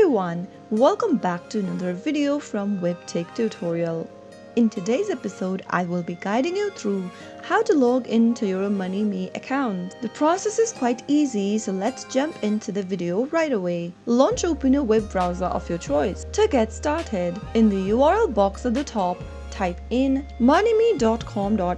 everyone, welcome back to another video from Webtech Tutorial. In today's episode, I will be guiding you through how to log into your Moneyme account. The process is quite easy, so let's jump into the video right away. Launch open a web browser of your choice. To get started, in the URL box at the top, type in moneyme.com.au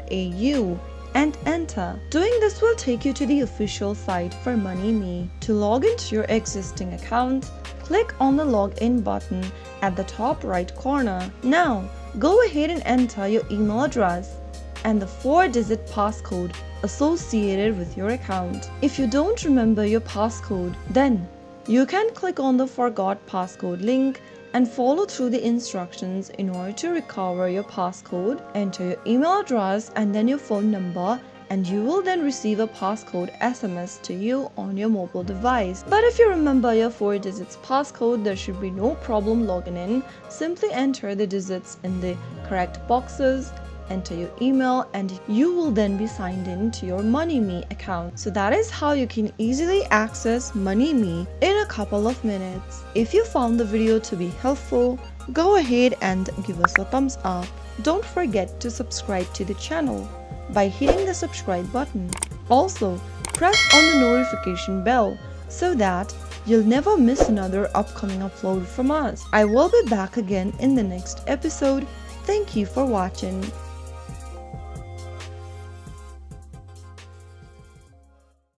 and enter. Doing this will take you to the official site for Moneyme. To log into your existing account, click on the login button at the top right corner. Now, go ahead and enter your email address and the 4-digit passcode associated with your account. If you don't remember your passcode, then you can click on the Forgot Passcode link and follow through the instructions in order to recover your passcode. Enter your email address and then your phone number, and you will then receive a passcode SMS to you on your mobile device. But if you remember your 4 digits passcode, there should be no problem logging in. Simply enter the digits in the correct boxes, enter your email, and you will then be signed in to your Moneyme account. So that is how you can easily access Moneyme in a couple of minutes. If you found the video to be helpful, go ahead and give us a thumbs up. Don't forget to subscribe to the channel by hitting the subscribe button. Also, press on the notification bell so that you'll never miss another upcoming upload from us. I will be back again in the next episode. Thank you for watching.